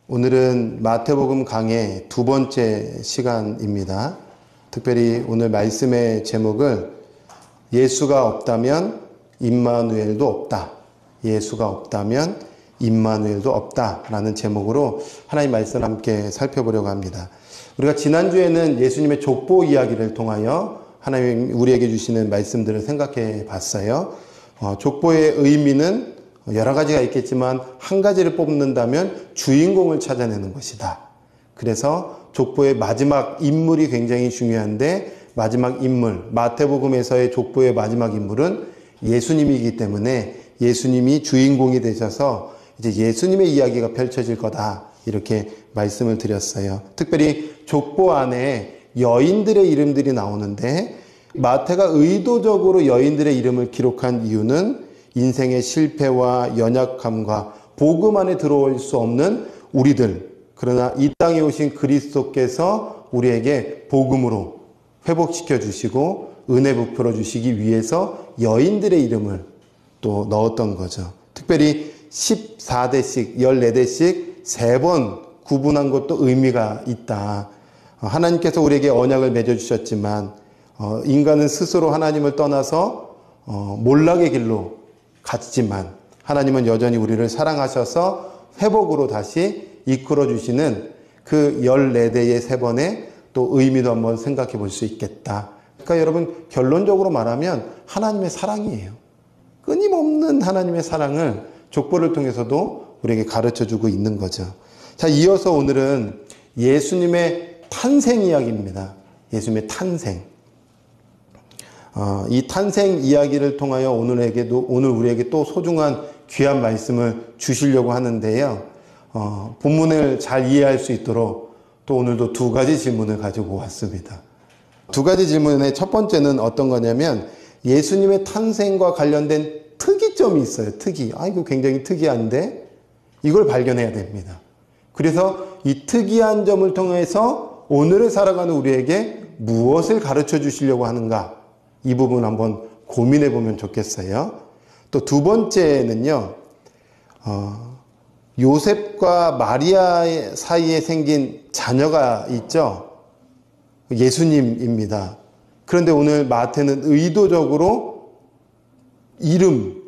오늘은 마태복음 강의 두 번째 시간입니다. 특별히 오늘 말씀의 제목을 예수가 없다면 임마누엘도 없다. 예수가 없다면 임마누엘도 없다라는 제목으로 하나님 말씀을 함께 살펴보려고 합니다. 우리가 지난주에는 예수님의 족보 이야기를 통하여 하나님 우리에게 주시는 말씀들을 생각해 봤어요. 족보의 의미는 여러 가지가 있겠지만 한 가지를 뽑는다면 주인공을 찾아내는 것이다. 그래서 족보의 마지막 인물이 굉장히 중요한데 마지막 인물, 마태복음에서의 족보의 마지막 인물은 예수님이기 때문에 예수님이 주인공이 되셔서 이제 예수님의 이야기가 펼쳐질 거다. 이렇게 말씀을 드렸어요. 특별히 족보 안에 여인들의 이름들이 나오는데 마태가 의도적으로 여인들의 이름을 기록한 이유는 인생의 실패와 연약함과 복음 안에 들어올 수 없는 우리들, 그러나 이 땅에 오신 그리스도께서 우리에게 복음으로 회복시켜 주시고 은혜 부풀어 주시기 위해서 여인들의 이름을 또 넣었던 거죠. 특별히 14대씩, 14대씩 3번 구분한 것도 의미가 있다. 하나님께서 우리에게 언약을 맺어주셨지만 인간은 스스로 하나님을 떠나서 몰락의 길로 갔지만 하나님은 여전히 우리를 사랑하셔서 회복으로 다시 이끌어 주시는 그 14대의 3번의 또 의미도 한번 생각해 볼 수 있겠다. 그러니까 여러분 결론적으로 말하면 하나님의 사랑이에요. 끊임없는 하나님의 사랑을 족보를 통해서도 우리에게 가르쳐주고 있는 거죠. 자, 이어서 오늘은 예수님의 탄생 이야기입니다. 예수님의 탄생. 이 탄생 이야기를 통하여 오늘 우리에게 또 소중한 귀한 말씀을 주시려고 하는데요. 본문을 잘 이해할 수 있도록 또 오늘도 두 가지 질문을 가지고 왔습니다. 두 가지 질문의 첫 번째는 어떤 거냐면 예수님의 탄생과 관련된 특이점이 있어요. 특이. 이거 굉장히 특이한데 이걸 발견해야 됩니다. 그래서 이 특이한 점을 통해서 오늘을 살아가는 우리에게 무엇을 가르쳐 주시려고 하는가? 이 부분 한번 고민해 보면 좋겠어요. 또 두 번째는요, 요셉과 마리아 사이에 생긴 자녀가 있죠. 예수님입니다. 그런데 오늘 마태는 의도적으로 이름,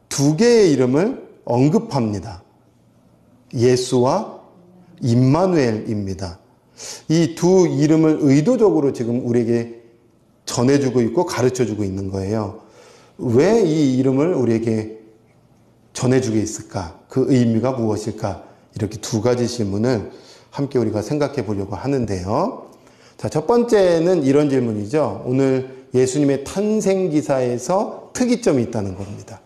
두 개의 이름을 언급합니다. 예수와 임마누엘입니다. 이 두 이름을 의도적으로 지금 우리에게 전해주고 있고 가르쳐주고 있는 거예요. 왜 이 이름을 우리에게 전해주고 있을까? 그 의미가 무엇일까? 이렇게 두 가지 질문을 함께 우리가 생각해 보려고 하는데요. 자, 첫 번째는 이런 질문이죠. 오늘 예수님의 탄생 기사에서 특이점이 있다는 겁니다.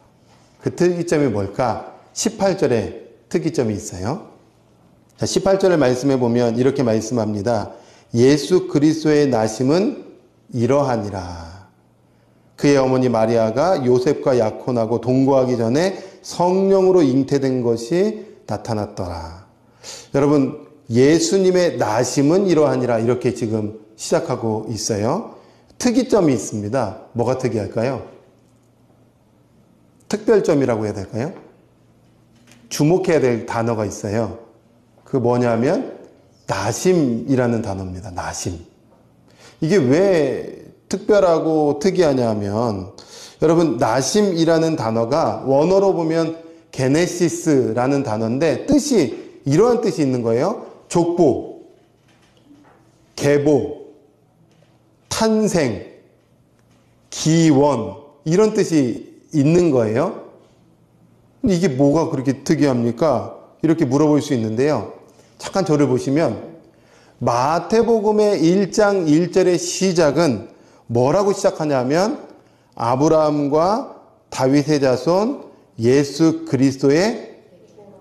그 특이점이 뭘까? 18절에 특이점이 있어요. 자, 18절을 말씀해 보면 이렇게 말씀합니다. 예수 그리스도의 나심은 이러하니라. 그의 어머니 마리아가 요셉과 약혼하고 동거하기 전에 성령으로 잉태된 것이 나타났더라. 여러분, 예수님의 나심은 이러하니라 이렇게 지금 시작하고 있어요. 특이점이 있습니다. 뭐가 특이할까요? 특별점이라고 해야 될까요? 주목해야 될 단어가 있어요. 그 뭐냐면 나심이라는 단어입니다. 나심. 이게 왜 특별하고 특이하냐 하면 여러분 나심이라는 단어가 원어로 보면 게네시스라는 단어인데 뜻이 이러한 뜻이 있는 거예요. 족보, 계보, 탄생, 기원 이런 뜻이 있는 거예요. 근데 이게 뭐가 그렇게 특이합니까? 이렇게 물어볼 수 있는데요. 잠깐 저를 보시면 마태복음의 1장 1절의 시작은 뭐라고 시작하냐면 아브라함과 다윗의 자손 예수 그리스도의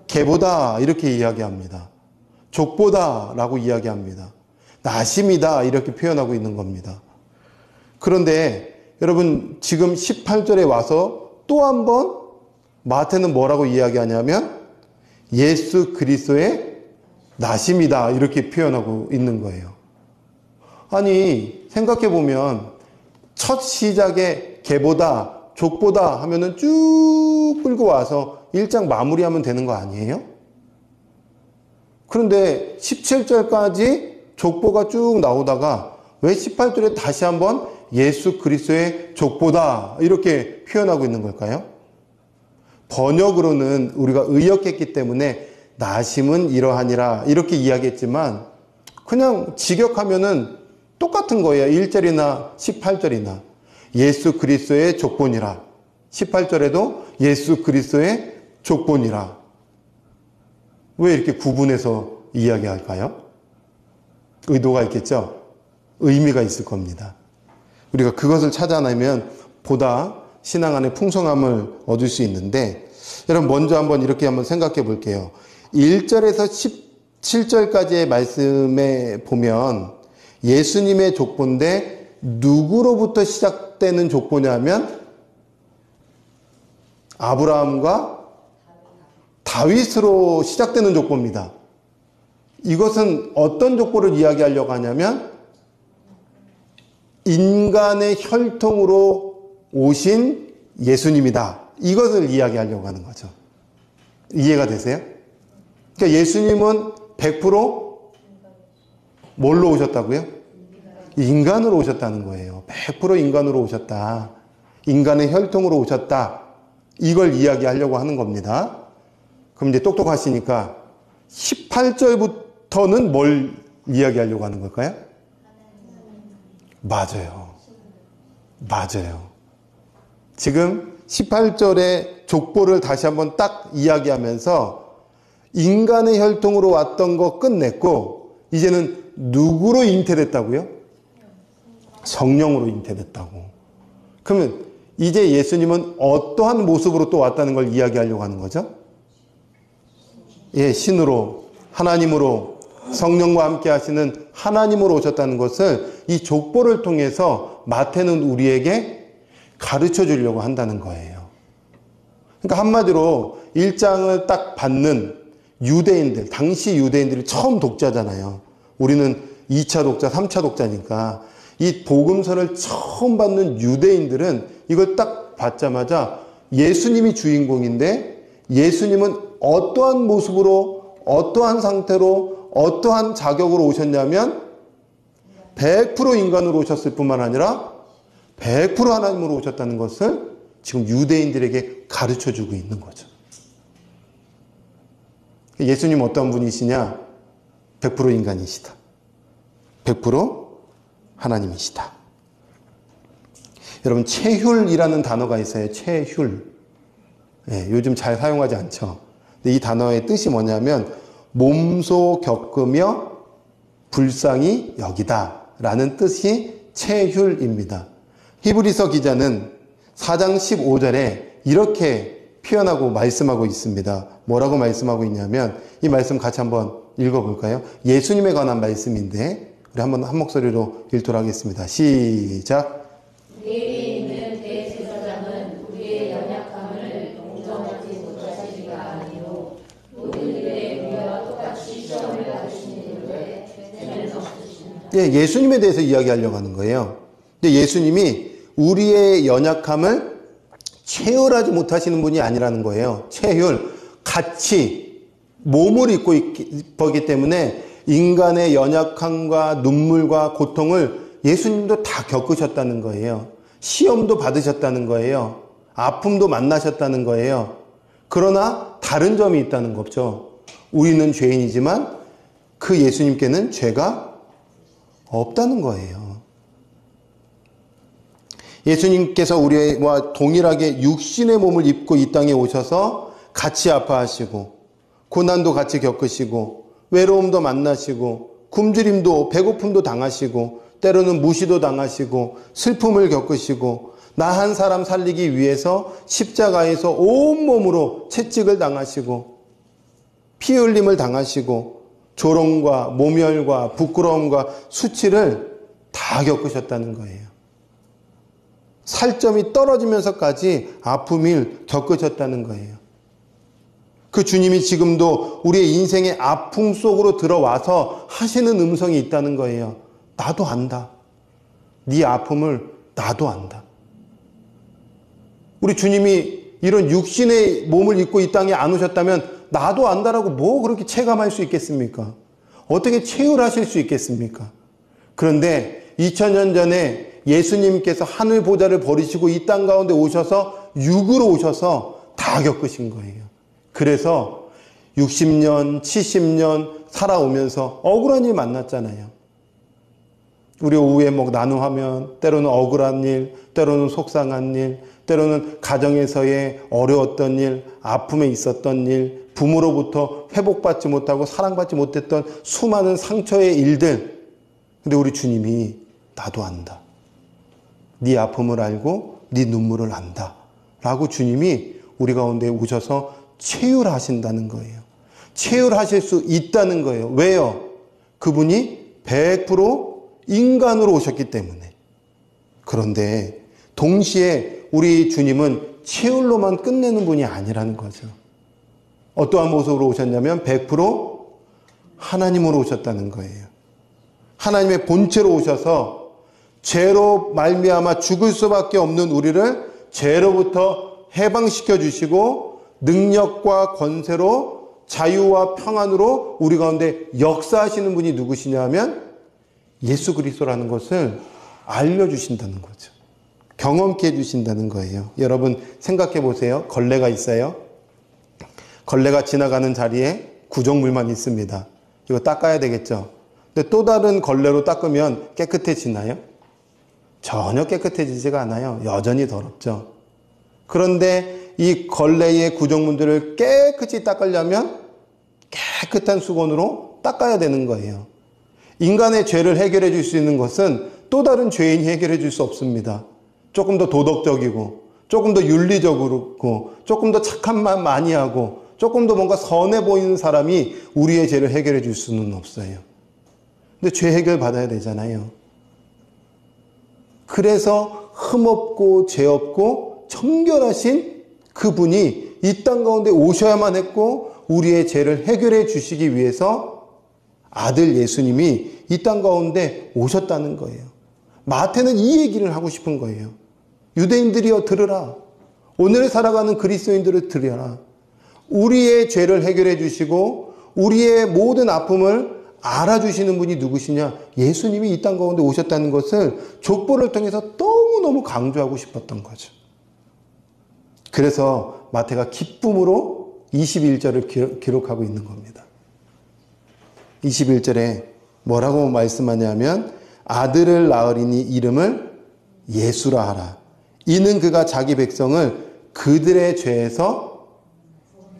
계보다 이렇게 이야기합니다. 족보다 라고 이야기합니다. 나심이다 이렇게 표현하고 있는 겁니다. 그런데 여러분 지금 18절에 와서 또 한 번 마태는 뭐라고 이야기하냐면 예수 그리스도의 나심이다 이렇게 표현하고 있는 거예요. 아니 생각해보면 첫 시작에 계보다 족보다 하면은 쭉 끌고 와서 1장 마무리하면 되는 거 아니에요? 그런데 17절까지 족보가 쭉 나오다가 왜 18절에 다시 한번 예수 그리스도의 족보다 이렇게 표현하고 있는 걸까요? 번역으로는 우리가 의역했기 때문에 나심은 이러하니라 이렇게 이야기했지만 그냥 직역하면은 똑같은 거예요. 1절이나 18절이나 예수 그리스도의 족본이라 18절에도 예수 그리스도의 족본이라. 왜 이렇게 구분해서 이야기할까요? 의도가 있겠죠? 의미가 있을 겁니다. 우리가 그것을 찾아내면 보다 신앙 안에 풍성함을 얻을 수 있는데, 여러분 먼저 이렇게 한번 생각해 볼게요. 1절에서 17절까지의 말씀에 보면 예수님의 족보인데 누구로부터 시작되는 족보냐면 아브라함과 다윗으로 시작되는 족보입니다. 이것은 어떤 족보를 이야기하려고 하냐면 인간의 혈통으로 오신 예수님이다. 이것을 이야기하려고 하는 거죠. 이해가 되세요? 그러니까 예수님은 100% 뭘로 오셨다고요? 인간으로 오셨다는 거예요. 100% 인간으로 오셨다. 인간의 혈통으로 오셨다. 이걸 이야기하려고 하는 겁니다. 그럼 이제 똑똑하시니까 18절부터는 뭘 이야기하려고 하는 걸까요? 맞아요. 지금 18절의 족보를 다시 한번 딱 이야기하면서 인간의 혈통으로 왔던 거 끝냈고 이제는 누구로 잉태됐다고요? 성령으로 잉태됐다고. 그러면 이제 예수님은 어떠한 모습으로 또 왔다는 걸 이야기하려고 하는 거죠? 예, 신으로, 하나님으로, 성령과 함께 하시는 하나님으로 오셨다는 것을 이 족보를 통해서 마태는 우리에게 가르쳐 주려고 한다는 거예요. 그러니까 한마디로 1장을 딱 받는 유대인들, 당시 유대인들이 처음 독자잖아요. 우리는 2차 독자, 3차 독자니까 이 복음서를 처음 받는 유대인들은 이걸 딱 받자마자 예수님이 주인공인데 예수님은 어떠한 모습으로, 어떠한 상태로, 어떠한 자격으로 오셨냐면 100% 인간으로 오셨을 뿐만 아니라 100% 하나님으로 오셨다는 것을 지금 유대인들에게 가르쳐주고 있는 거죠. 예수님 어떤 분이시냐? 100% 인간이시다. 100% 하나님이시다. 여러분 체휼이라는 단어가 있어요. 체휼. 예, 요즘 잘 사용하지 않죠. 근데 이 단어의 뜻이 뭐냐면 몸소 겪으며 불쌍히 여기다 라는 뜻이 체휼입니다. 히브리서 기자는 4장 15절에 이렇게 표현하고 말씀하고 있습니다. 뭐라고 말씀하고 있냐면 이 말씀 같이 한번 읽어볼까요? 예수님에 관한 말씀인데 우리 한번 한 목소리로 읽도록 하겠습니다. 시작. 우리에게 있는 대제사장은 우리의 연약함을 동정하지 못하시리가 아니요 모든 일에 우리와 똑같이 시험을 받으시는데 죄는 없으십니다. 예, 예수님에 대해서 이야기하려고 하는 거예요. 근데 예수님이 우리의 연약함을 체휼하지 못하시는 분이 아니라는 거예요. 체휼, 같이 몸을 입고 있기 때문에 인간의 연약함과 눈물과 고통을 예수님도 다 겪으셨다는 거예요. 시험도 받으셨다는 거예요. 아픔도 만나셨다는 거예요. 그러나 다른 점이 있다는 거죠. 우리는 죄인이지만 그 예수님께는 죄가 없다는 거예요. 예수님께서 우리와 동일하게 육신의 몸을 입고 이 땅에 오셔서 같이 아파하시고 고난도 같이 겪으시고 외로움도 만나시고 굶주림도 배고픔도 당하시고 때로는 무시도 당하시고 슬픔을 겪으시고 나 한 사람 살리기 위해서 십자가에서 온몸으로 채찍을 당하시고 피 흘림을 당하시고 조롱과 모멸과 부끄러움과 수치를 다 겪으셨다는 거예요. 살점이 떨어지면서까지 아픔을 겪으셨다는 거예요. 그 주님이 지금도 우리의 인생의 아픔 속으로 들어와서 하시는 음성이 있다는 거예요. 나도 안다. 네 아픔을 나도 안다. 우리 주님이 이런 육신의 몸을 입고 이 땅에 안 오셨다면 나도 안다라고 뭐 그렇게 체감할 수 있겠습니까? 어떻게 체휼하실 수 있겠습니까? 그런데 2000년 전에 예수님께서 하늘 보좌를 버리시고 이 땅 가운데 오셔서 육으로 오셔서 다 겪으신 거예요. 그래서 60년, 70년 살아오면서 억울한 일 만났잖아요. 우리 오후에 뭐 나눔하면 때로는 억울한 일, 때로는 속상한 일, 때로는 가정에서의 어려웠던 일, 아픔에 있었던 일, 부모로부터 회복받지 못하고 사랑받지 못했던 수많은 상처의 일들. 근데 우리 주님이 나도 안다. 네 아픔을 알고 네 눈물을 안다. 라고 주님이 우리 가운데 오셔서 체휼하신다는 거예요. 체휼하실 수 있다는 거예요. 왜요? 그분이 100% 인간으로 오셨기 때문에. 그런데 동시에 우리 주님은 체휼로만 끝내는 분이 아니라는 거죠. 어떠한 모습으로 오셨냐면 100% 하나님으로 오셨다는 거예요. 하나님의 본체로 오셔서 죄로 말미암아 죽을 수밖에 없는 우리를 죄로부터 해방시켜 주시고 능력과 권세로 자유와 평안으로 우리 가운데 역사하시는 분이 누구시냐면 예수 그리스도라는 것을 알려주신다는 거죠. 경험케 해주신다는 거예요. 여러분 생각해 보세요. 걸레가 있어요. 걸레가 지나가는 자리에 구정물만 있습니다. 이거 닦아야 되겠죠. 근데 또 다른 걸레로 닦으면 깨끗해지나요? 전혀 깨끗해지지가 않아요. 여전히 더럽죠. 그런데 이 걸레의 구정물들을 깨끗이 닦으려면 깨끗한 수건으로 닦아야 되는 거예요. 인간의 죄를 해결해 줄 수 있는 것은 또 다른 죄인이 해결해 줄 수 없습니다. 조금 더 도덕적이고 조금 더 윤리적이고 조금 더 착한 말 많이 하고 조금 더 뭔가 선해 보이는 사람이 우리의 죄를 해결해 줄 수는 없어요. 근데 죄 해결 받아야 되잖아요. 그래서 흠없고 죄 없고 정결하신 그분이 이 땅 가운데 오셔야만 했고 우리의 죄를 해결해 주시기 위해서 아들 예수님이 이 땅 가운데 오셨다는 거예요. 마태는 이 얘기를 하고 싶은 거예요. 유대인들이여 들으라. 오늘 살아가는 그리스도인들을 들으라. 우리의 죄를 해결해 주시고 우리의 모든 아픔을 알아주시는 분이 누구시냐? 예수님이 이 땅 가운데 오셨다는 것을 족보를 통해서 너무너무 강조하고 싶었던 거죠. 그래서 마태가 기쁨으로 21절을 기록하고 있는 겁니다. 21절에 뭐라고 말씀하냐면 아들을 낳으리니 이름을 예수라 하라. 이는 그가 자기 백성을 그들의 죄에서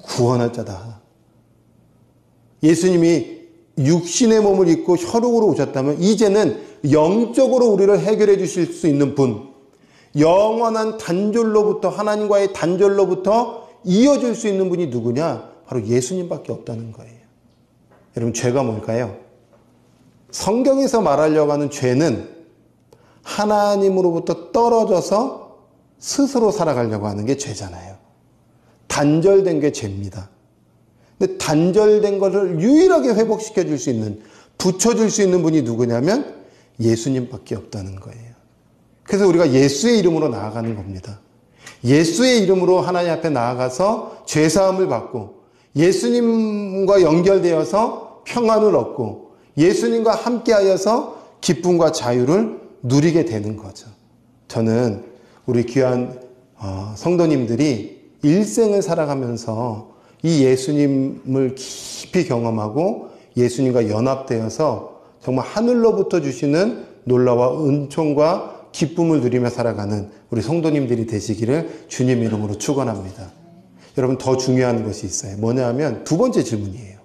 구원할 자다. 예수님이 육신의 몸을 입고 혈육으로 오셨다면 이제는 영적으로 우리를 해결해 주실 수 있는 분, 영원한 단절로부터 하나님과의 단절로부터 이어질 수 있는 분이 누구냐? 바로 예수님밖에 없다는 거예요. 여러분 죄가 뭘까요? 성경에서 말하려고 하는 죄는 하나님으로부터 떨어져서 스스로 살아가려고 하는 게 죄잖아요. 단절된 게 죄입니다. 근데 단절된 것을 유일하게 회복시켜 줄 수 있는, 붙여줄 수 있는 분이 누구냐면 예수님밖에 없다는 거예요. 그래서 우리가 예수의 이름으로 나아가는 겁니다. 예수의 이름으로 하나님 앞에 나아가서 죄사함을 받고 예수님과 연결되어서 평안을 얻고 예수님과 함께하여서 기쁨과 자유를 누리게 되는 거죠. 저는 우리 귀한 성도님들이 일생을 살아가면서 이 예수님을 깊이 경험하고 예수님과 연합되어서 정말 하늘로부터 주시는 놀라운 은총과 기쁨을 누리며 살아가는 우리 성도님들이 되시기를 주님 이름으로 축원합니다. 여러분 더 중요한 것이 있어요. 뭐냐 하면 두 번째 질문이에요.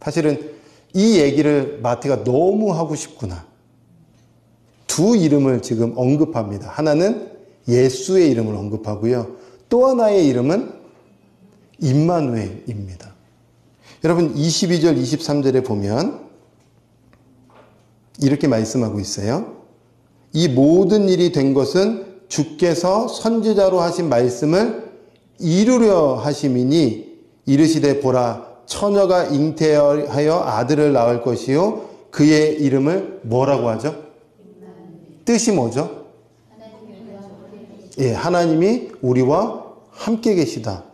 사실은 이 얘기를 마태가 너무 하고 싶구나. 두 이름을 지금 언급합니다. 하나는 예수의 이름을 언급하고요. 또 하나의 이름은 임마누엘입니다. 여러분 22절 23절에 보면 이렇게 말씀하고 있어요. 이 모든 일이 된 것은 주께서 선지자로 하신 말씀을 이루려 하심이니 이르시되 보라 처녀가 잉태하여 아들을 낳을 것이요 그의 이름을 뭐라고 하죠? 뜻이 뭐죠? 하나님이 우리와 함께 계시다.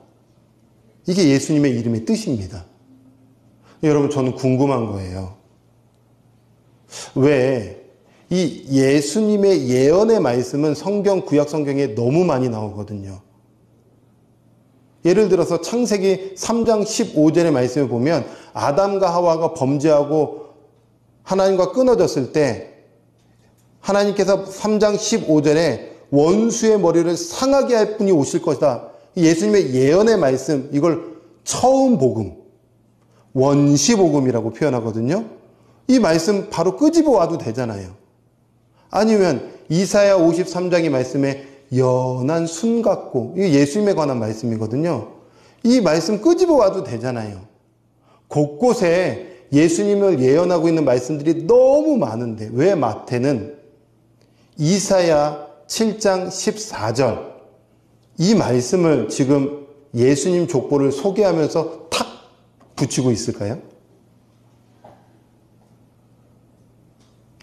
이게 예수님의 이름의 뜻입니다. 여러분, 저는 궁금한 거예요. 왜 이 예수님의 예언의 말씀은 구약 성경에 너무 많이 나오거든요. 예를 들어서 창세기 3장 15절의 말씀을 보면 아담과 하와가 범죄하고 하나님과 끊어졌을 때 하나님께서 3장 15절에 원수의 머리를 상하게 할 분이 오실 것이다. 예수님의 예언의 말씀, 이걸 처음 복음, 원시복음이라고 표현하거든요. 이 말씀 바로 끄집어 와도 되잖아요. 아니면 이사야 53장의 말씀에 연한 순 같고, 이게 예수님에 관한 말씀이거든요. 이 말씀 끄집어 와도 되잖아요. 곳곳에 예수님을 예언하고 있는 말씀들이 너무 많은데 왜 마태는 이사야 7장 14절 이 말씀을 지금 예수님 족보를 소개하면서 탁 붙이고 있을까요?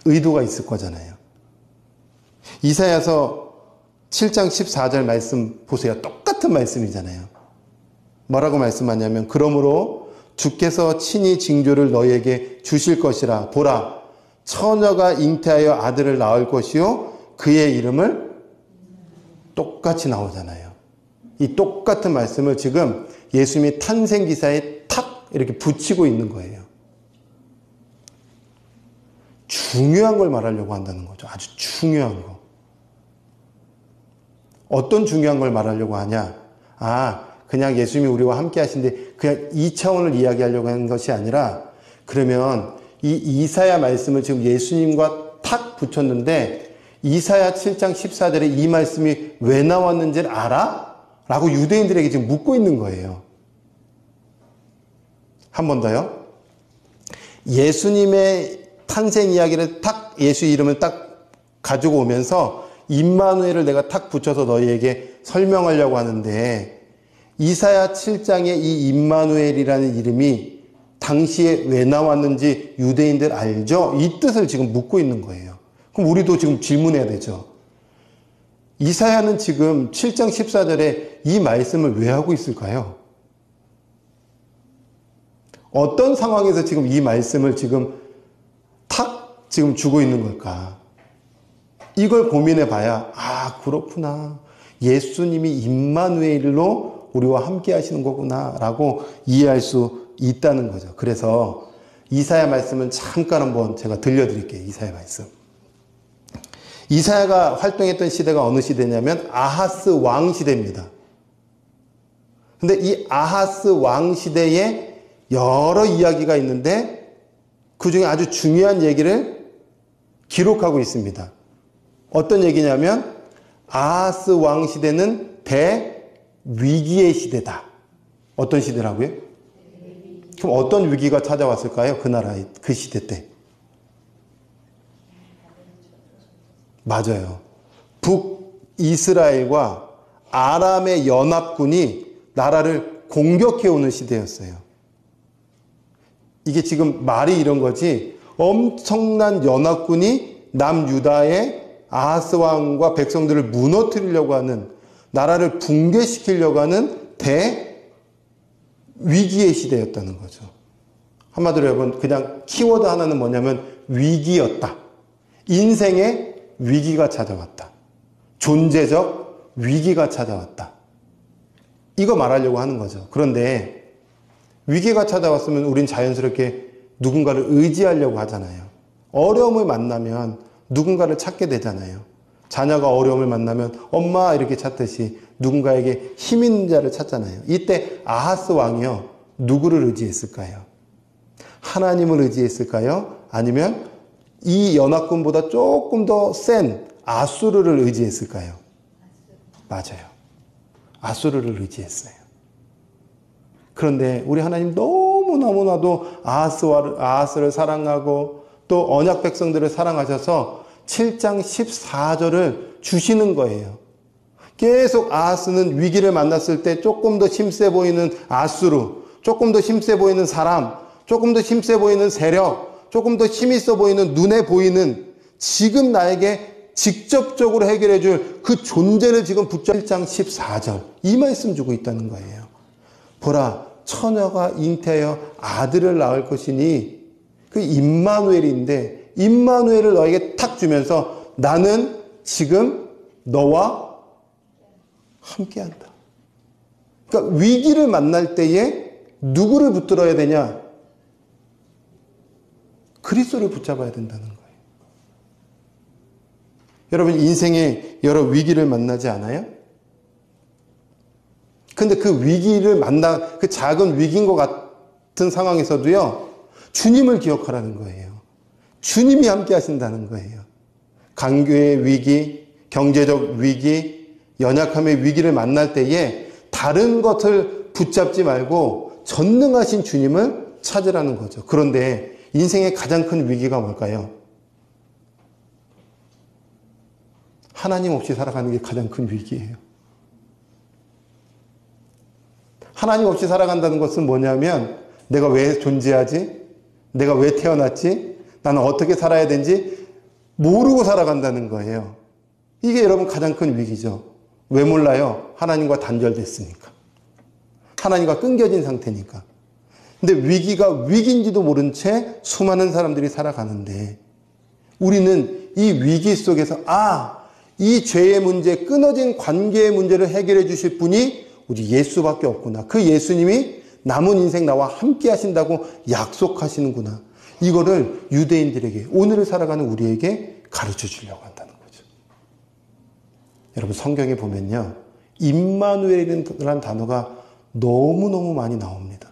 의도가 있을 거잖아요. 이사야서 7장 14절 말씀 보세요. 똑같은 말씀이잖아요. 뭐라고 말씀하냐면 그러므로 주께서 친히 징조를 너희에게 주실 것이라. 보라, 처녀가 잉태하여 아들을 낳을 것이요 그의 이름을 똑같이 나오잖아요. 이 똑같은 말씀을 지금 예수님이 탄생기사에 탁 이렇게 붙이고 있는 거예요. 중요한 걸 말하려고 한다는 거죠. 아주 중요한 거. 어떤 중요한 걸 말하려고 하냐? 그냥 예수님이 우리와 함께 하신데 그냥 이 차원을 이야기하려고 하는 것이 아니라, 그러면 이 이사야 말씀을 지금 예수님과 탁 붙였는데 이사야 7장 14절에 이 말씀이 왜 나왔는지를 알아? 라고 유대인들에게 지금 묻고 있는 거예요. 한 번 더요. 예수님의 탄생 이야기를 예수 이름을 딱 가지고 오면서 임마누엘을 내가 탁 붙여서 너희에게 설명하려고 하는데, 이사야 7장에 이 임마누엘이라는 이름이 당시에 왜 나왔는지 유대인들 알죠? 이 뜻을 지금 묻고 있는 거예요. 그럼 우리도 지금 질문해야 되죠. 이사야는 지금 7장 14절에 이 말씀을 왜 하고 있을까요? 어떤 상황에서 지금 이 말씀을 지금 지금 주고 있는 걸까? 이걸 고민해 봐야, 그렇구나. 예수님이 임마누엘로 우리와 함께 하시는 거구나 라고 이해할 수 있다는 거죠. 그래서 이사야 말씀은 잠깐 한번 제가 들려드릴게요. 이사야 말씀. 이사야가 활동했던 시대가 어느 시대냐면 아하스 왕 시대입니다. 근데 이 아하스 왕 시대에 여러 이야기가 있는데 그 중에 아주 중요한 얘기를 기록하고 있습니다. 어떤 얘기냐면 아하스 왕 시대는 대위기의 시대다. 어떤 시대라고요? 그럼 어떤 위기가 찾아왔을까요? 그 나라, 그 시대 때. 맞아요. 북이스라엘과 아람의 연합군이 나라를 공격해오는 시대였어요. 이게 지금 말이 이런 거지, 엄청난 연합군이 남유다의 아하스 왕과 백성들을 무너뜨리려고 하는, 나라를 붕괴시키려고 하는 대위기의 시대였다는 거죠. 한마디로 여러분, 그냥 키워드 하나는 뭐냐면 위기였다. 인생의 위기가 찾아왔다. 존재적 위기가 찾아왔다. 이거 말하려고 하는 거죠. 그런데 위기가 찾아왔으면 우린 자연스럽게 누군가를 의지하려고 하잖아요. 어려움을 만나면 누군가를 찾게 되잖아요. 자녀가 어려움을 만나면 엄마 이렇게 찾듯이 누군가에게 힘 있는 자를 찾잖아요. 이때 아하스 왕이요, 누구를 의지했을까요? 하나님을 의지했을까요? 아니면 이 연합군보다 조금 더 센 아수르를 의지했을까요? 맞아요. 아수르를 의지했어요. 그런데 우리 하나님 너무나도 아하스를 사랑하고 또 언약 백성들을 사랑하셔서 7장 14절을 주시는 거예요. 계속 아하스는 위기를 만났을 때 조금 더 힘세 보이는 아수르, 조금 더 힘세 보이는 사람, 조금 더 힘세 보이는 세력, 조금 더 힘있어 보이는, 눈에 보이는, 지금 나에게 직접적으로 해결해 줄 그 존재를 지금 붙잡 1장 14절 이 말씀 주고 있다는 거예요. 보라 처녀가 잉태하여 아들을 낳을 것이니 그 임마누엘인데 임마누엘을 너에게 탁 주면서 나는 지금 너와 함께한다. 그러니까 위기를 만날 때에 누구를 붙들어야 되냐? 그리스도를 붙잡아야 된다는 거예요. 여러분 인생에 여러 위기를 만나지 않아요? 근데 그 위기를 그 작은 위기인 것 같은 상황에서도요, 주님을 기억하라는 거예요. 주님이 함께 하신다는 거예요. 간교의 위기, 경제적 위기, 연약함의 위기를 만날 때에 다른 것을 붙잡지 말고 전능하신 주님을 찾으라는 거죠. 그런데 인생의 가장 큰 위기가 뭘까요? 하나님 없이 살아가는 게 가장 큰 위기예요. 하나님 없이 살아간다는 것은 뭐냐면 내가 왜 존재하지? 내가 왜 태어났지? 나는 어떻게 살아야 되는지 모르고 살아간다는 거예요. 이게 여러분 가장 큰 위기죠. 왜 몰라요? 하나님과 단절됐으니까. 하나님과 끊겨진 상태니까. 근데 위기가 위기인지도 모른 채 수많은 사람들이 살아가는데 우리는 이 위기 속에서 이 죄의 문제, 끊어진 관계의 문제를 해결해 주실 분이 우리 예수밖에 없구나. 그 예수님이 남은 인생 나와 함께 하신다고 약속하시는구나. 이거를 유대인들에게, 오늘을 살아가는 우리에게 가르쳐 주려고 한다는 거죠. 여러분 성경에 보면요, 임마누엘이라는 단어가 너무너무 많이 나옵니다.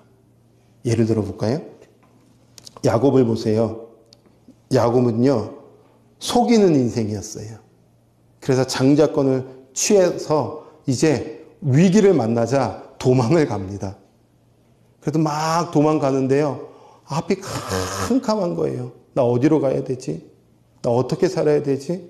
예를 들어 볼까요? 야곱을 보세요. 야곱은요, 속이는 인생이었어요. 그래서 장자권을 취해서 이제 위기를 만나자 도망을 갑니다. 그래도 막 도망가는데요, 앞이 캄캄한 거예요. 나 어디로 가야 되지? 나 어떻게 살아야 되지?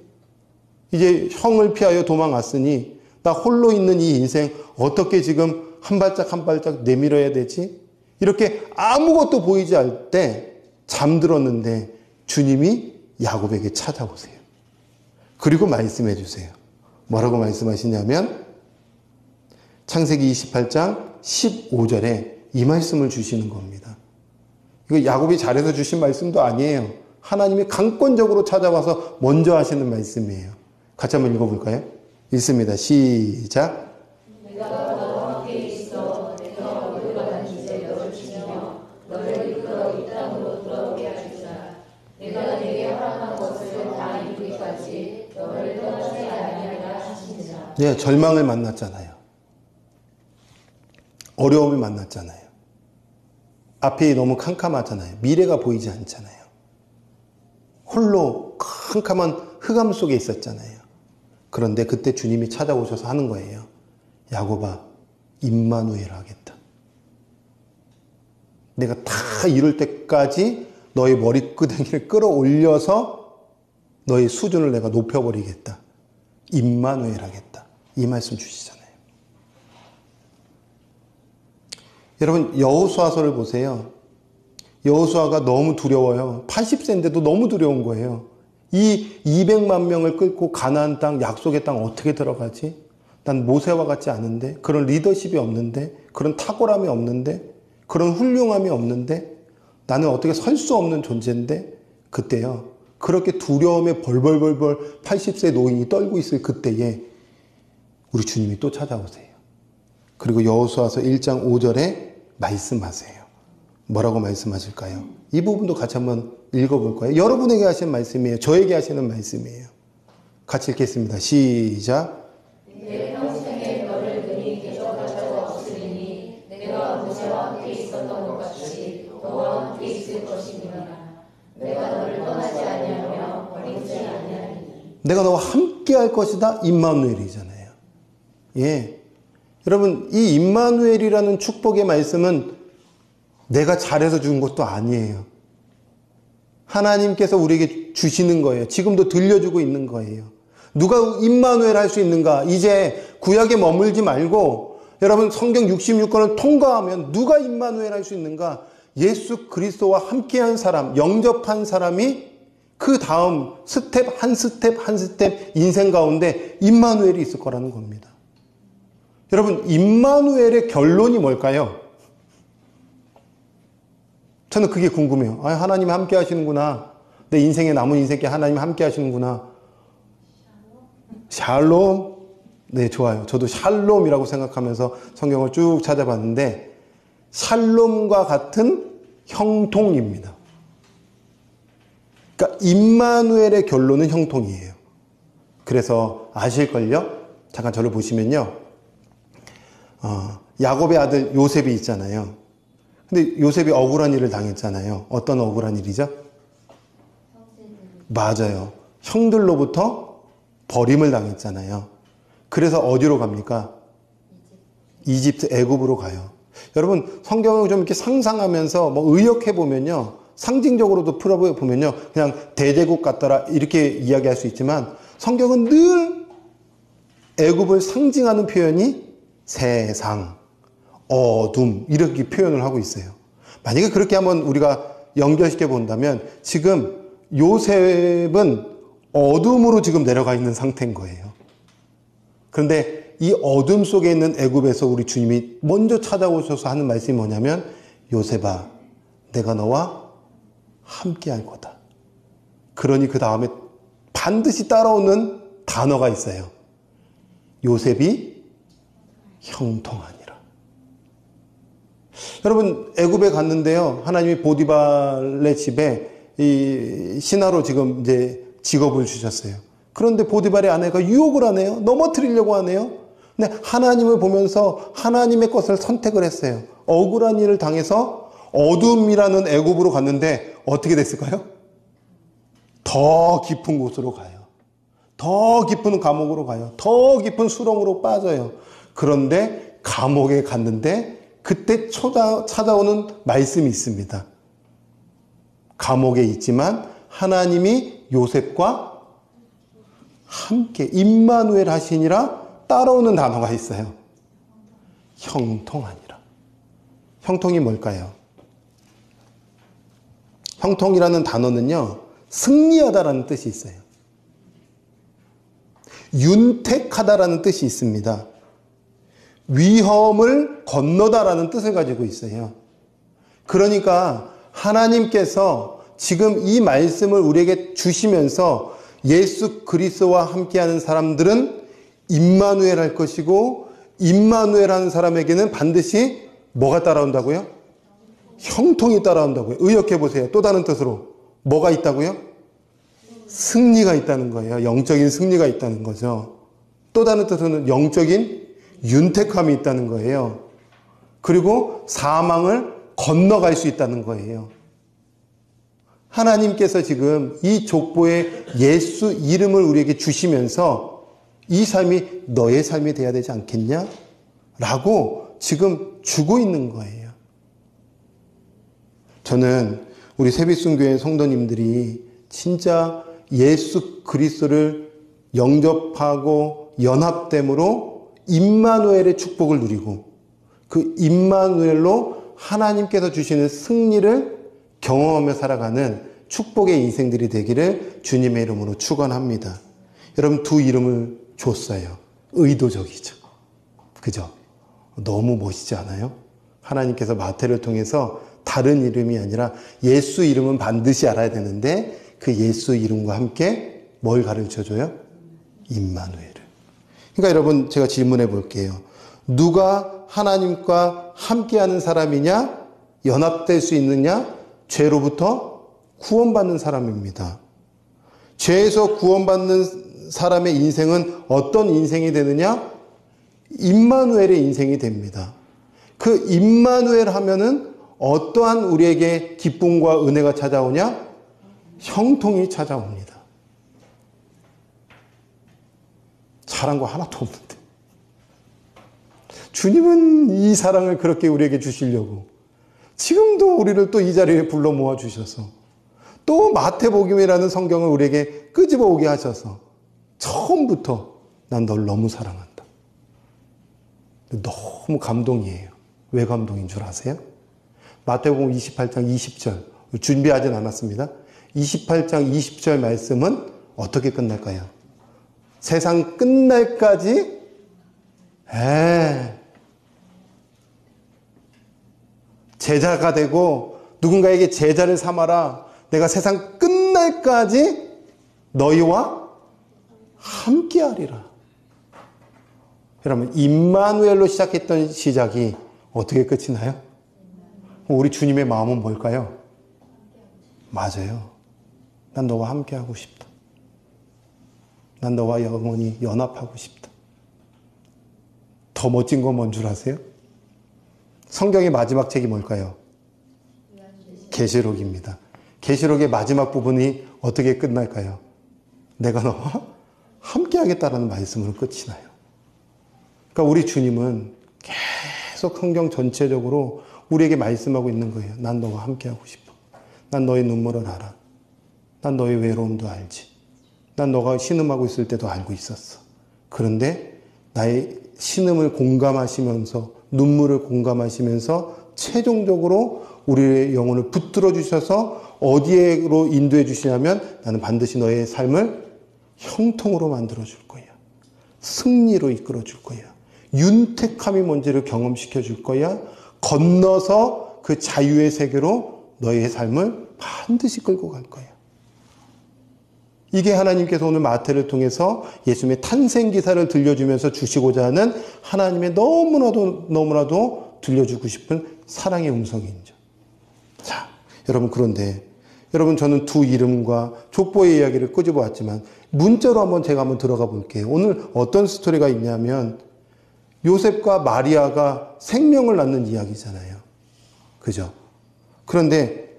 이제 형을 피하여 도망갔으니 나 홀로 있는 이 인생 어떻게 지금 한 발짝 한 발짝 내밀어야 되지? 이렇게 아무것도 보이지 않을 때 잠들었는데 주님이 야곱에게 찾아오세요. 그리고 말씀해 주세요. 뭐라고 말씀하시냐면 창세기 28장 15절에 이 말씀을 주시는 겁니다. 이거 야곱이 잘해서 주신 말씀도 아니에요. 하나님이 강권적으로 찾아와서 먼저 하시는 말씀이에요. 같이 한번 읽어볼까요? 읽습니다. 시작. 내가 너와 함께 있어 내가 어디로 가든지 너를 지키며 너를 이끌어 이 땅으로 돌아오게 하시자. 내가 내게 허락한 것을 다 이루기까지 너를 떠나지 아니하리라 하시니라. 네, 절망을 만났잖아요. 어려움을 만났잖아요. 앞이 너무 캄캄하잖아요. 미래가 보이지 않잖아요. 홀로 캄캄한 흑암 속에 있었잖아요. 그런데 그때 주님이 찾아오셔서 하는 거예요. 야곱아, 임마누엘 하겠다. 내가 다 이룰 때까지 너의 머리끄댕이를 끌어올려서 너의 수준을 내가 높여버리겠다. 임마누엘 하겠다. 이 말씀 주시잖아요. 여러분 여호수아서를 보세요. 여호수아가 너무 두려워요. 80세인데도 너무 두려운 거예요. 이 200만 명을 끌고 가나안 땅, 약속의 땅 어떻게 들어가지? 난 모세와 같지 않은데, 그런 리더십이 없는데, 그런 탁월함이 없는데, 그런 훌륭함이 없는데, 나는 어떻게 설 수 없는 존재인데, 그때요, 그렇게 두려움에 벌벌벌벌 80세 노인이 떨고 있을 그때에 우리 주님이 또 찾아오세요. 그리고 여호수아서 1장 5절에 말씀하세요. 뭐라고 말씀하실까요? 이 부분도 같이 한번 읽어볼 거예요. 여러분에게 하신 말씀이에요. 저에게 하시는 말씀이에요. 같이 읽겠습니다. 시작. 내 평생에 너를 능히 대적할 자가 없으리니 내가 모세와 함께 있었던 것 같이 너와 함께 있을 것이니라. 내가 너를 떠나지 아니하며 버리지 아니하리니. 내가 너와 함께 할 것이다. 임마누엘이잖아요. 예. 여러분, 이 임마누엘이라는 축복의 말씀은 내가 잘해서 준 것도 아니에요. 하나님께서 우리에게 주시는 거예요. 지금도 들려주고 있는 거예요. 누가 임마누엘 할 수 있는가? 이제 구약에 머물지 말고 여러분 성경 66권을 통과하면 누가 임마누엘 할 수 있는가? 예수 그리스도와 함께한 사람, 영접한 사람이 그 다음 스텝 한 스텝 한 스텝 인생 가운데 임마누엘이 있을 거라는 겁니다. 여러분, 임마누엘의 결론이 뭘까요? 저는 그게 궁금해요. 아, 하나님이 함께 하시는구나. 내 인생의 남은 인생께 하나님이 함께 하시는구나. 샬롬? 네, 좋아요. 저도 샬롬이라고 생각하면서 성경을 쭉 찾아봤는데 샬롬과 같은 형통입니다. 그러니까 임마누엘의 결론은 형통이에요. 그래서 아실걸요? 잠깐 저를 보시면요. 야곱의 아들 요셉이 있잖아요. 근데 요셉이 억울한 일을 당했잖아요. 어떤 억울한 일이죠? 맞아요. 형들로부터 버림을 당했잖아요. 그래서 어디로 갑니까? 이집트, 애굽으로 가요. 여러분, 성경을 좀 이렇게 상상하면서 뭐 의역해 보면요. 상징적으로도 풀어보면요. 그냥 대제국 같더라 이렇게 이야기할 수 있지만 성경은 늘 애굽을 상징하는 표현이 세상, 어둠 이렇게 표현을 하고 있어요. 만약에 그렇게 한번 우리가 연결시켜 본다면 지금 요셉은 어둠으로 지금 내려가 있는 상태인 거예요. 그런데 이 어둠 속에 있는 애굽에서 우리 주님이 먼저 찾아오셔서 하는 말씀이 뭐냐면 요셉아, 내가 너와 함께 할 거다. 그러니 그 다음에 반드시 따라오는 단어가 있어요. 요셉이 형통하니라. 여러분, 애굽에 갔는데요. 하나님이 보디발의 집에 이 신하로 지금 이제 직업을 주셨어요. 그런데 보디발의 아내가 유혹을 하네요. 넘어뜨리려고 하네요. 근데 하나님을 보면서 하나님의 것을 선택을 했어요. 억울한 일을 당해서 어둠이라는 애굽으로 갔는데 어떻게 됐을까요? 더 깊은 곳으로 가요. 더 깊은 감옥으로 가요. 더 깊은 수렁으로 빠져요. 그런데 감옥에 갔는데 그때 찾아오는 말씀이 있습니다. 감옥에 있지만 하나님이 요셉과 함께 임마누엘 하시니라 따라오는 단어가 있어요. 형통하니라. 형통이 뭘까요? 형통이라는 단어는요, 승리하다라는 뜻이 있어요. 윤택하다라는 뜻이 있습니다. 위험을 건너다라는 뜻을 가지고 있어요. 그러니까 하나님께서 지금 이 말씀을 우리에게 주시면서 예수 그리스도와 함께하는 사람들은 임마누엘 할 것이고 임마누엘 하는 사람에게는 반드시 뭐가 따라온다고요? 형통이 따라온다고요. 의역해 보세요. 또 다른 뜻으로 뭐가 있다고요? 승리가 있다는 거예요. 영적인 승리가 있다는 거죠. 또 다른 뜻으로는 영적인 윤택함이 있다는 거예요. 그리고 사망을 건너갈 수 있다는 거예요. 하나님께서 지금 이 족보에 예수 이름을 우리에게 주시면서 이 삶이 너의 삶이 돼야 되지 않겠냐? 라고 지금 주고 있는 거예요. 저는 우리 세빛순교회 성도님들이 진짜 예수 그리스도를 영접하고 연합됨으로 임마누엘의 축복을 누리고 그 임마누엘로 하나님께서 주시는 승리를 경험하며 살아가는 축복의 인생들이 되기를 주님의 이름으로 축원합니다. 여러분, 두 이름을 줬어요. 의도적이죠. 그죠? 너무 멋있지 않아요? 하나님께서 마태를 통해서 다른 이름이 아니라 예수 이름은 반드시 알아야 되는데 그 예수 이름과 함께 뭘 가르쳐줘요? 임마누엘을. 그러니까 여러분, 제가 질문해 볼게요. 누가 하나님과 함께하는 사람이냐? 연합될 수 있느냐? 죄로부터 구원받는 사람입니다. 죄에서 구원받는 사람의 인생은 어떤 인생이 되느냐? 임마누엘의 인생이 됩니다. 그 임마누엘 하면은 어떠한 우리에게 기쁨과 은혜가 찾아오냐? 형통이 찾아옵니다. 잘한 거 하나도 없는데. 주님은 이 사랑을 그렇게 우리에게 주시려고 지금도 우리를 또 이 자리에 불러 모아 주셔서 또 마태복음이라는 성경을 우리에게 끄집어 오게 하셔서 처음부터 난 널 너무 사랑한다. 너무 감동이에요. 왜 감동인 줄 아세요? 마태복음 28장 20절 준비하진 않았습니다. 28장 20절 말씀은 어떻게 끝날까요? 세상 끝날까지 제자가 되고 누군가에게 제자를 삼아라. 내가 세상 끝날까지 너희와 함께하리라. 여러분, 임마누엘로 시작했던 시작이 어떻게 끝이 나요? 우리 주님의 마음은 뭘까요? 맞아요. 난 너와 함께하고 싶다. 난 너와 영원히 연합하고 싶다. 더 멋진 건 뭔 줄 아세요? 성경의 마지막 책이 뭘까요? 계시록입니다. 계시록의 마지막 부분이 어떻게 끝날까요? 내가 너와 함께하겠다라는 말씀으로 끝이 나요. 그러니까 우리 주님은 계속 성경 전체적으로 우리에게 말씀하고 있는 거예요. 난 너와 함께하고 싶어. 난 너의 눈물을 알아. 난 너의 외로움도 알지. 난 너가 신음하고 있을 때도 알고 있었어. 그런데 나의 신음을 공감하시면서 눈물을 공감하시면서 최종적으로 우리의 영혼을 붙들어 주셔서 어디로 인도해 주시냐면 나는 반드시 너의 삶을 형통으로 만들어 줄 거야. 승리로 이끌어 줄 거야. 윤택함이 뭔지를 경험시켜 줄 거야. 건너서 그 자유의 세계로 너의 삶을 반드시 끌고 갈 거야. 이게 하나님께서 오늘 마태를 통해서 예수님의 탄생 기사를 들려주면서 주시고자 하는 하나님의 너무나도 들려주고 싶은 사랑의 음성이죠. 자, 여러분, 그런데 여러분, 저는 두 이름과 족보의 이야기를 끄집어 왔지만 문자로 제가 한번 들어가 볼게요. 오늘 어떤 스토리가 있냐면 요셉과 마리아가 생명을 낳는 이야기잖아요. 그죠? 그런데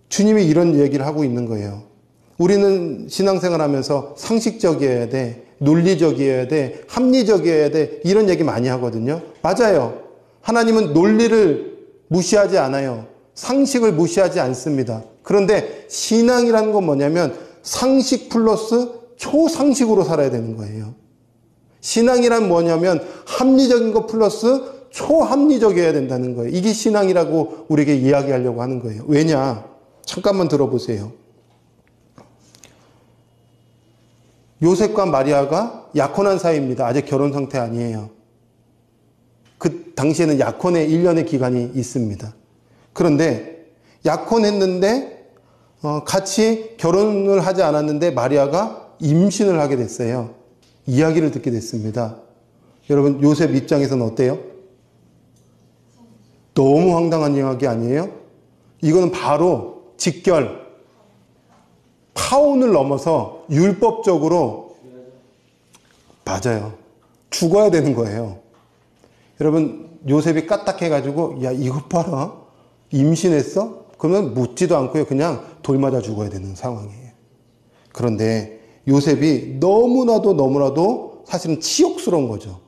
주님이 이런 얘기를 하고 있는 거예요. 우리는 신앙생활 하면서 상식적이어야 돼, 논리적이어야 돼, 합리적이어야 돼, 이런 얘기 많이 하거든요. 맞아요. 하나님은 논리를 무시하지 않아요. 상식을 무시하지 않습니다. 그런데 신앙이라는 건 뭐냐면 상식 플러스 초상식으로 살아야 되는 거예요. 신앙이란 뭐냐면 합리적인 것 플러스 초합리적이어야 된다는 거예요. 이게 신앙이라고 우리에게 이야기하려고 하는 거예요. 왜냐? 잠깐만 들어보세요. 요셉과 마리아가 약혼한 사이입니다. 아직 결혼 상태 아니에요. 그 당시에는 약혼의 1년의 기간이 있습니다. 그런데 약혼했는데 같이 결혼을 하지 않았는데 마리아가 임신을 하게 됐어요. 이야기를 듣게 됐습니다. 여러분, 요셉 입장에서는 어때요? 너무 황당한 이야기 아니에요? 이거는 바로 직결, 파혼을 넘어서 율법적으로 맞아요. 죽어야 되는 거예요. 여러분, 요셉이 까딱해가지고 야, 이것 봐라. 임신했어? 그러면 묻지도 않고요. 그냥 돌 맞아 죽어야 되는 상황이에요. 그런데 요셉이 너무나도 사실은 치욕스러운 거죠.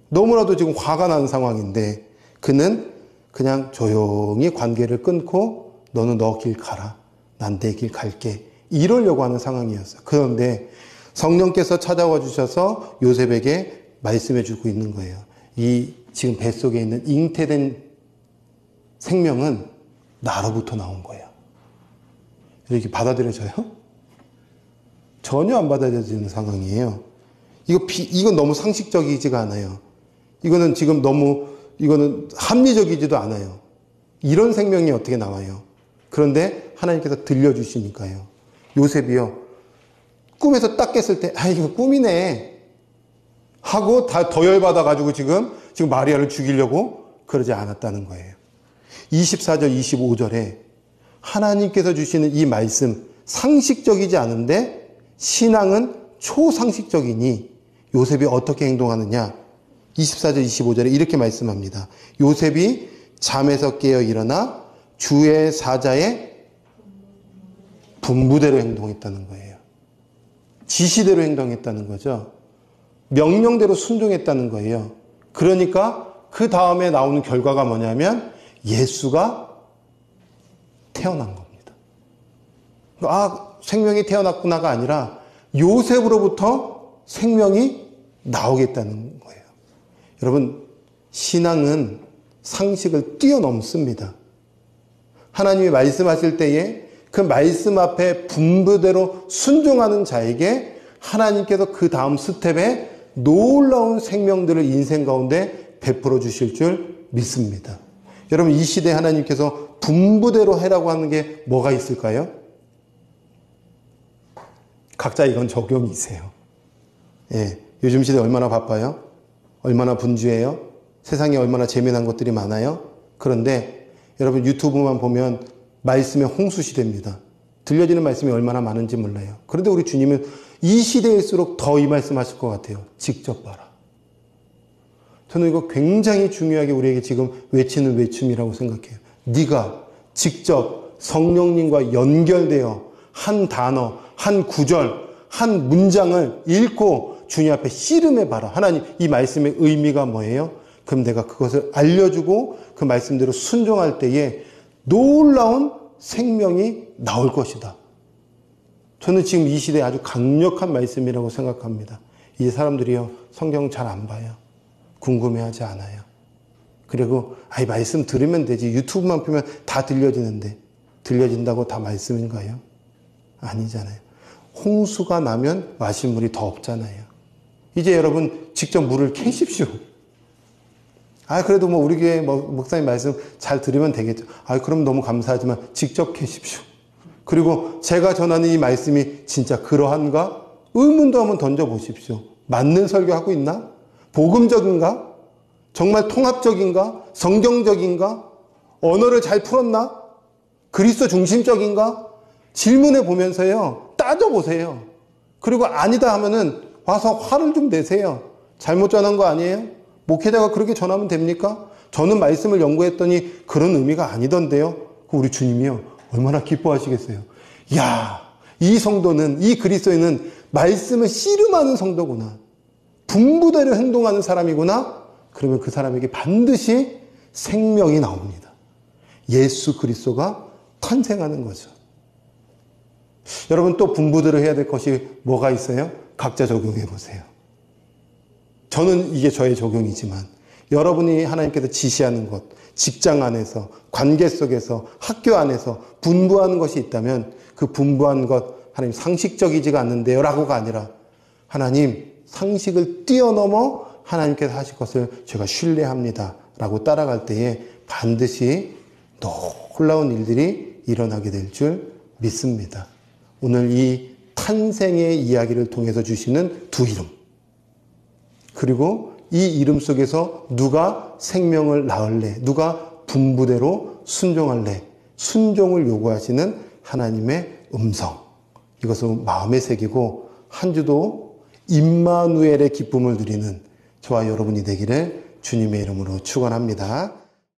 너무나도 지금 화가 나는 상황인데 그는 그냥 조용히 관계를 끊고 너는 너 길 가라. 난 내 길 갈게. 이러려고 하는 상황이었어요. 그런데 성령께서 찾아와 주셔서 요셉에게 말씀해 주고 있는 거예요. 이 지금 뱃속에 있는 잉태된 생명은 나로부터 나온 거예요. 이렇게 받아들여져요? 전혀 안 받아들여지는 상황이에요. 이건 너무 상식적이지가 않아요. 이거는 합리적이지도 않아요. 이런 생명이 어떻게 나와요? 그런데 하나님께서 들려주시니까요. 요셉이요. 꿈에서 딱 깼을 때, 이거 꿈이네. 하고 더 열받아가지고 지금 마리아를 죽이려고 그러지 않았다는 거예요. 24절, 25절에 하나님께서 주시는 이 말씀, 상식적이지 않은데 신앙은 초상식적이니 요셉이 어떻게 행동하느냐? 24절, 25절에 이렇게 말씀합니다. 요셉이 잠에서 깨어 일어나 주의 사자의 분부대로 행동했다는 거예요. 지시대로 행동했다는 거죠. 명령대로 순종했다는 거예요. 그러니까 그 다음에 나오는 결과가 뭐냐면 예수가 태어난 겁니다. 생명이 태어났구나가 아니라 요셉으로부터 생명이 나오겠다는 거예요. 여러분, 신앙은 상식을 뛰어넘습니다. 하나님이 말씀하실 때에 그 말씀 앞에 분부대로 순종하는 자에게 하나님께서 그 다음 스텝에 놀라운 생명들을 인생 가운데 베풀어 주실 줄 믿습니다. 여러분, 이 시대에 하나님께서 분부대로 해라고 하는 게 뭐가 있을까요? 각자 이건 적용이세요. 예, 요즘 시대 얼마나 바빠요? 얼마나 분주해요? 세상에 얼마나 재미난 것들이 많아요? 그런데 여러분, 유튜브만 보면 말씀의 홍수 시대입니다. 들려지는 말씀이 얼마나 많은지 몰라요. 그런데 우리 주님은 이 시대일수록 더 이 말씀 하실 것 같아요. 직접 봐라. 저는 이거 굉장히 중요하게 우리에게 지금 외치는 외침이라고 생각해요. 네가 직접 성령님과 연결되어 한 단어, 한 구절, 한 문장을 읽고 주님 앞에 씨름해 봐라. 하나님, 이 말씀의 의미가 뭐예요? 그럼 내가 그것을 알려주고 그 말씀대로 순종할 때에 놀라운 생명이 나올 것이다. 저는 지금 이 시대에 아주 강력한 말씀이라고 생각합니다. 이제 사람들이요, 성경 잘 안 봐요. 궁금해하지 않아요. 그리고 이 말씀 들으면 되지. 유튜브만 보면 다 들려지는데 들려진다고 다 말씀인가요? 아니잖아요. 홍수가 나면 마실 물이 더 없잖아요. 이제 여러분 직접 물을 캐십시오. 그래도 뭐 우리 교회 목사님 말씀 잘 들으면 되겠죠. 그럼 너무 감사하지만 직접 캐십시오. 그리고 제가 전하는 이 말씀이 진짜 그러한가? 의문도 한번 던져보십시오. 맞는 설교하고 있나? 복음적인가? 정말 통합적인가? 성경적인가? 언어를 잘 풀었나? 그리스도 중심적인가? 질문해 보면서요, 따져보세요. 그리고 아니다 하면은 와서 화를 좀 내세요. 잘못 전한 거 아니에요? 목회자가 그렇게 전하면 됩니까? 저는 말씀을 연구했더니 그런 의미가 아니던데요. 우리 주님이요, 얼마나 기뻐하시겠어요. 야, 이 성도는, 이 그리스도인은 말씀을 씨름하는 성도구나. 분부대로 행동하는 사람이구나. 그러면 그 사람에게 반드시 생명이 나옵니다. 예수 그리스도가 탄생하는 거죠. 여러분, 또 분부대로 해야 될 것이 뭐가 있어요? 각자 적용해 보세요. 저는 이게 저의 적용이지만 여러분이 하나님께서 지시하는 것, 직장 안에서, 관계 속에서, 학교 안에서 분부하는 것이 있다면 그 분부한 것, 하나님 상식적이지가 않는데요 라고가 아니라 하나님 상식을 뛰어넘어 하나님께서 하실 것을 제가 신뢰합니다 라고 따라갈 때에 반드시 놀라운 일들이 일어나게 될 줄 믿습니다. 오늘 이 탄생의 이야기를 통해서 주시는 두 이름, 그리고 이 이름 속에서 누가 생명을 낳을래, 누가 분부대로 순종할래, 순종을 요구하시는 하나님의 음성, 이것을 마음에 새기고 한 주도 임마누엘의 기쁨을 누리는 저와 여러분이 되기를 주님의 이름으로 축원합니다.